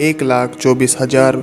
1,24,000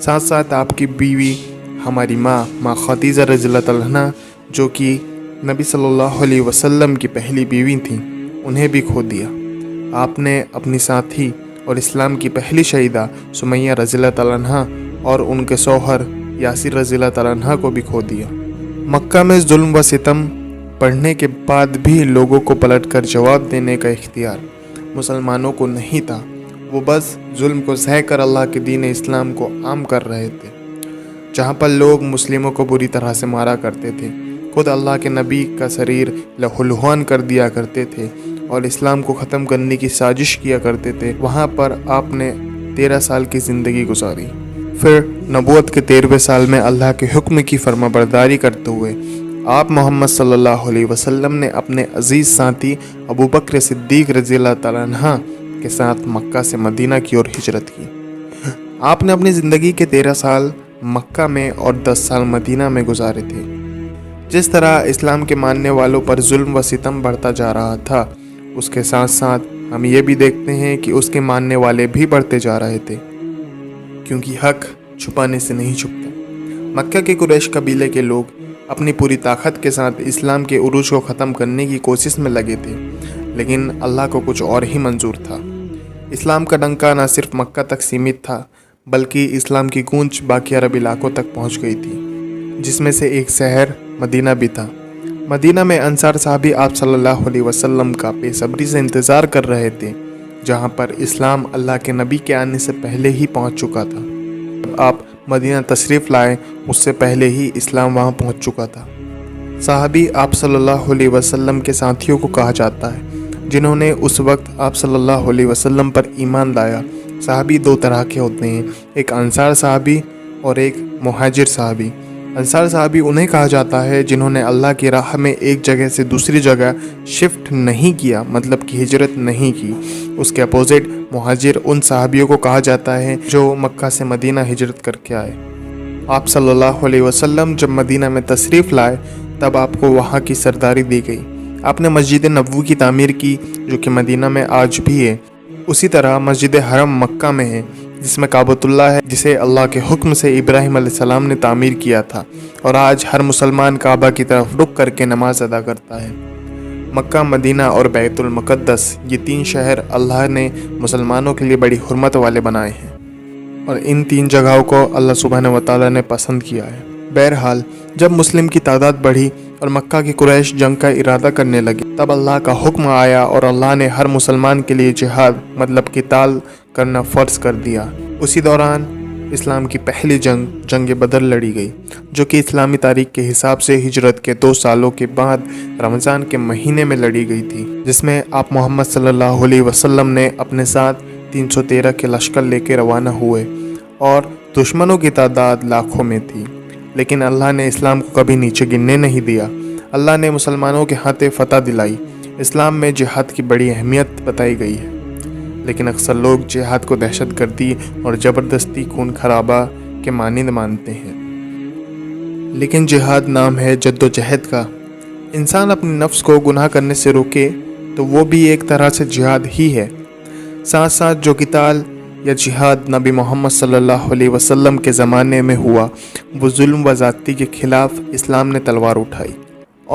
ساتھ ساتھ آپ کی بیوی ہماری ماں خدیجہ رضی اللہ تعالیٰ عنہا جو کہ نبی صلی اللہ علیہ وسلم کی پہلی بیوی تھیں، انہیں بھی کھو دیا۔ آپ نے اپنی ساتھی اور اسلام کی پہلی شہیدہ سمیہ رضی اللہ تعالیٰ عنہا اور ان کے شوہر یاسر رضی اللہ تعالیٰ عنہ کو بھی کھو دیا۔ مکہ میں ظلم و ستم پڑھنے کے بعد بھی لوگوں کو پلٹ کر جواب دینے کا اختیار مسلمانوں کو نہیں تھا۔ وہ بس ظلم کو سہ کر اللہ کے دین اسلام کو عام کر رہے تھے۔ جہاں پر لوگ مسلموں کو بری طرح سے مارا کرتے تھے، خود اللہ کے نبی کا شریر لہولہان کر دیا کرتے تھے اور اسلام کو ختم کرنے کی سازش کیا کرتے تھے، وہاں پر آپ نے 13 سال کی زندگی گزاری۔ پھر نبوت کے 13ویں سال میں اللہ کے حکم کی فرما برداری کرتے ہوئے آپ محمد صلی اللہ علیہ وسلم نے اپنے عزیز ساتھی ابوبکر صدیق رضی اللہ تعالیٰ عنہ کے ساتھ مکہ سے مدینہ کی اور ہجرت کی۔ آپ نے اپنی زندگی کے 13 سال مکہ میں اور 10 سال مدینہ میں گزارے تھے۔ جس طرح اسلام کے ماننے والوں پر ظلم و ستم بڑھتا جا رہا تھا، اس کے ساتھ ساتھ ہم یہ بھی دیکھتے ہیں کہ اس کے ماننے والے بھی بڑھتے جا رہے تھے، کیونکہ حق چھپانے سے نہیں چھپتا۔ مکہ کے قریش قبیلے کے لوگ اپنی پوری طاقت کے ساتھ اسلام کے عروج کو ختم کرنے کی کوشش میں لگے تھے، لیکن اللہ کو کچھ اور ہی منظور تھا۔ اسلام کا ڈنکا نہ صرف مکہ تک سیمت تھا، بلکہ اسلام کی گونج باقی عرب علاقوں تک پہنچ گئی تھی، جس میں سے ایک شہر مدینہ بھی تھا۔ مدینہ میں انصار صحابی آپ صلی اللہ علیہ وسلم کا بے صبری سے انتظار کر رہے تھے، جہاں پر اسلام اللہ کے نبی کے آنے سے پہلے ہی پہنچ چکا تھا۔ جب آپ مدینہ تشریف لائے، اس سے پہلے ہی اسلام وہاں پہنچ چکا تھا۔ صحابی آپ صلی اللہ علیہ وسلم کے ساتھیوں کو کہا جاتا ہے جنہوں نے اس وقت آپ صلی اللہ علیہ وسلم پر ایمان لایا۔ صحابی 2 طرح کے ہوتے ہیں، ایک انصار صحابی اور ایک مہاجر صحابی۔ انصار صحابی انہیں کہا جاتا ہے جنہوں نے اللہ کی راہ میں ایک جگہ سے دوسری جگہ شفٹ نہیں کیا، مطلب کہ ہجرت نہیں کی۔ اس کے اپوزٹ مہاجر ان صحابیوں کو کہا جاتا ہے جو مکہ سے مدینہ ہجرت کر کے آئے۔ آپ صلی اللہ علیہ وسلم جب مدینہ میں تشریف لائے، تب آپ کو وہاں کی سرداری دی گئی۔ آپ نے مسجد نبوی کی تعمیر کی، جو کہ مدینہ میں آج بھی ہے۔ اسی طرح مسجد حرم مکہ میں ہے، جس میں کعبۃ اللہ ہے، جسے اللہ کے حکم سے ابراہیم علیہ السلام نے تعمیر کیا تھا، اور آج ہر مسلمان کعبہ کی طرف رخ کر کے نماز ادا کرتا ہے۔ مکہ، مدینہ اور بیت المقدس، یہ 3 شہر اللہ نے مسلمانوں کے لیے بڑی حرمت والے بنائے ہیں، اور ان 3 جگہوں کو اللہ سبحانہ و تعالیٰ نے پسند کیا ہے۔ بہرحال جب مسلم کی تعداد بڑھی اور مکہ کی قریش جنگ کا ارادہ کرنے لگے، تب اللہ کا حکم آیا اور اللہ نے ہر مسلمان کے لیے جہاد مطلب قتال کرنا فرض کر دیا۔ اسی دوران اسلام کی پہلی جنگ بدر لڑی گئی، جو کہ اسلامی تاریخ کے حساب سے ہجرت کے 2 سالوں کے بعد رمضان کے مہینے میں لڑی گئی تھی، جس میں آپ محمد صلی اللہ علیہ وسلم نے اپنے ساتھ 313 کے لشکر لے کے روانہ ہوئے، اور دشمنوں کی تعداد لاکھوں میں تھی، لیکن اللہ نے اسلام کو کبھی نیچے گرنے نہیں دیا۔ اللہ نے مسلمانوں کے ہاتھوں فتح دلائی۔ اسلام میں جہاد کی بڑی اہمیت بتائی گئی ہے، لیکن اکثر لوگ جہاد کو دہشت گردی اور زبردستی خون خرابہ کے مانند مانتے ہیں، لیکن جہاد نام ہے جد و جہد کا۔ انسان اپنے نفس کو گناہ کرنے سے روکے تو وہ بھی ایک طرح سے جہاد ہی ہے۔ ساتھ ساتھ جو قتال یا جہاد نبی محمد صلی اللہ علیہ وسلم کے زمانے میں ہوا، وہ ظلم و زیادتی کے خلاف اسلام نے تلوار اٹھائی،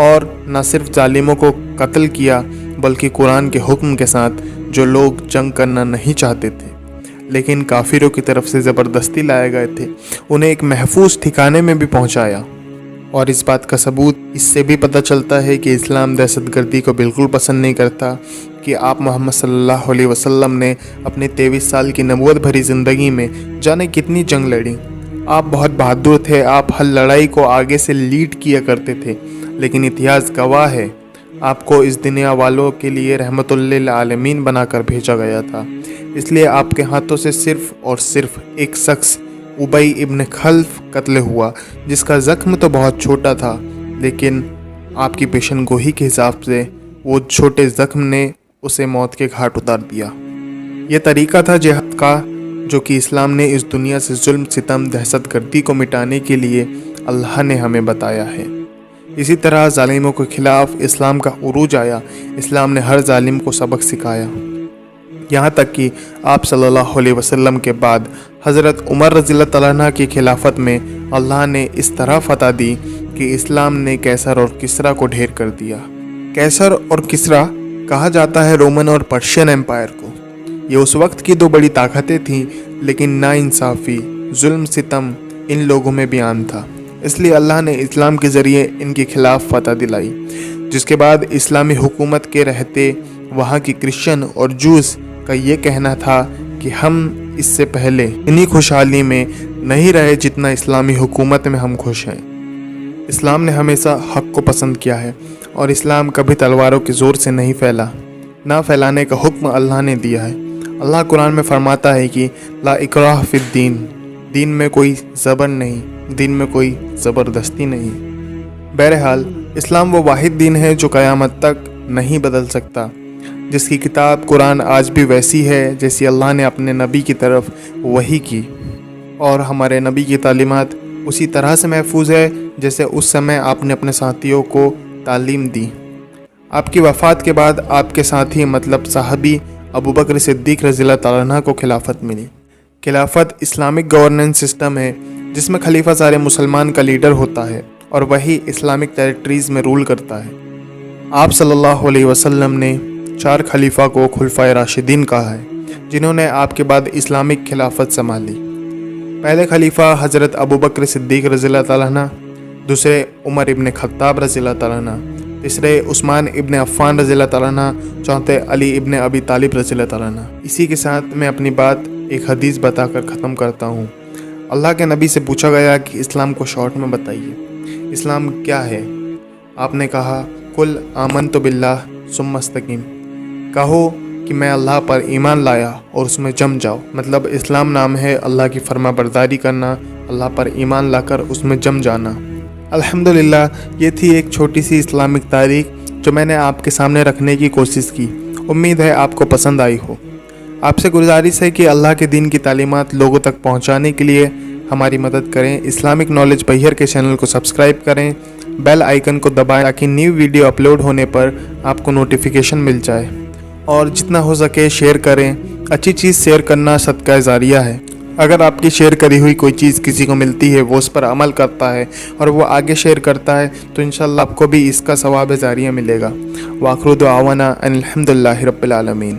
اور نہ صرف ظالموں کو قتل کیا، بلکہ قرآن کے حکم کے ساتھ جو لوگ جنگ کرنا نہیں چاہتے تھے لیکن کافروں کی طرف سے زبردستی لائے گئے تھے، انہیں ایک محفوظ ٹھکانے میں بھی پہنچایا۔ اور اس بات کا ثبوت اس سے بھی پتہ چلتا ہے کہ اسلام دہشت گردی کو بالکل پسند نہیں کرتا، کہ آپ محمد صلی اللہ علیہ وسلم نے اپنے 23 سال کی نبوت بھری زندگی میں جانے کتنی جنگ لڑی۔ آپ بہت بہادر تھے، آپ ہر لڑائی کو آگے سے لیڈ کیا کرتے تھے، لیکن اتہاس گواہ ہے آپ کو اس دنیا والوں کے لیے رحمت للعالمین بنا کر بھیجا گیا تھا۔ اس لیے آپ کے ہاتھوں سے صرف اور صرف ایک شخص ابی ابن خلف قتل ہوا، جس کا زخم تو بہت چھوٹا تھا، لیکن آپ کی پیشن گوئی کے حساب سے وہ چھوٹے زخم نے اسے موت کے گھاٹ اتار دیا۔ یہ طریقہ تھا جہاد کا، جو کہ اسلام نے اس دنیا سے ظلم، ستم، دہشت گردی کو مٹانے کے لیے اللہ نے ہمیں بتایا ہے۔ اسی طرح ظالموں کے خلاف اسلام کا عروج آیا۔ اسلام نے ہر ظالم کو سبق سکھایا۔ یہاں تک کہ آپ صلی اللہ علیہ وسلم کے بعد حضرت عمر رضی اللہ تعالیٰ عنہ کی خلافت میں اللہ نے اس طرح فتح دی کہ اسلام نے کیسر اور کسریٰ کو ڈھیر کر دیا۔ کیسر اور کسریٰ کہا جاتا ہے رومن اور پرشین امپائر کو۔ یہ اس وقت کی دو بڑی طاقتیں تھیں، لیکن ناانصافی، ظلم ستم ان لوگوں میں بھی عام تھا، اس لیے اللہ نے اسلام کے ذریعے ان کے خلاف فتح دلائی، جس کے بعد اسلامی حکومت کے رہتے وہاں کی کرسچن اور جوز کا یہ کہنا تھا کہ ہم اس سے پہلے اتنی خوشحالی میں نہیں رہے جتنا اسلامی حکومت میں ہم خوش ہیں۔ اسلام نے ہمیشہ حق کو پسند کیا ہے، اور اسلام کبھی تلواروں کے زور سے نہیں پھیلا، نہ پھیلانے کا حکم اللہ نے دیا ہے۔ اللہ قرآن میں فرماتا ہے کہ لا اکراہ فی الدین، دین میں کوئی زبر نہیں، دین میں کوئی زبردستی نہیں۔ بہرحال اسلام وہ واحد دین ہے جو قیامت تک نہیں بدل سکتا، جس کی کتاب قرآن آج بھی ویسی ہے جیسی اللہ نے اپنے نبی کی طرف وحی کی، اور ہمارے نبی کی تعلیمات اسی طرح سے محفوظ ہے جیسے اس سمے آپ نے اپنے ساتھیوں کو تعلیم دی۔ آپ کی وفات کے بعد آپ کے ساتھی مطلب صحابی ابوبکر صدیق رضی اللہ تعالیٰ عنہ کو خلافت ملی۔ خلافت اسلامک گورننس سسٹم ہے جس میں خلیفہ سارے مسلمان کا لیڈر ہوتا ہے اور وہی اسلامک ٹیریٹریز میں رول کرتا ہے۔ آپ صلی اللہ علیہ وسلم نے 4 خلیفہ کو خلفائے راشدین کہا ہے، جنہوں نے آپ کے بعد اسلامک خلافت سنبھالی۔ پہلے خلیفہ حضرت ابوبکر صدیق رضی اللہ تعالیٰ عنہ، دوسرے عمر ابن خطاب رضی اللہ تعالیٰ عنہ، تیسرے عثمان ابن عفان رضی اللہ تعالیٰ عنہ، چوتھے علی ابن ابی طالب رضی اللہ تعالیٰ عنہ۔ اسی کے ساتھ میں اپنی بات ایک حدیث بتا کر ختم کرتا ہوں۔ اللہ کے نبی سے پوچھا گیا کہ اسلام کو شارٹ میں بتائیے، اسلام کیا ہے؟ آپ نے کہا قل آمنت باللہ ثم استقیم، کہو کہ میں اللہ پر ایمان لایا اور اس میں جم جاؤ۔ مطلب اسلام نام ہے اللہ کی فرما برداری کرنا، اللہ پر ایمان لا کر اس میں جم جانا۔ الحمدللہ یہ تھی ایک چھوٹی سی اسلامک تاریخ جو میں نے آپ کے سامنے رکھنے کی کوشش کی۔ امید ہے آپ کو پسند آئی ہو۔ آپ سے گزارش ہے کہ اللہ کے دین کی تعلیمات لوگوں تک پہنچانے کے لیے ہماری مدد کریں۔ اسلامک نالج بہیر کے چینل کو سبسکرائب کریں، بیل آئیکن کو دبائیں تاکہ نیو ویڈیو اپلوڈ ہونے پر آپ کو نوٹیفیکیشن مل جائے، اور جتنا ہو سکے شیئر کریں۔ اچھی چیز شیئر کرنا صدقہ جاریہ ہے۔ اگر آپ کی شیئر کری ہوئی کوئی چیز کسی کو ملتی ہے، وہ اس پر عمل کرتا ہے اور وہ آگے شیئر کرتا ہے، تو انشاءاللہ آپ کو بھی اس کا ثواب جاریہ ملے گا۔ وآخر دعوانا ان الحمدللہ رب العالمین۔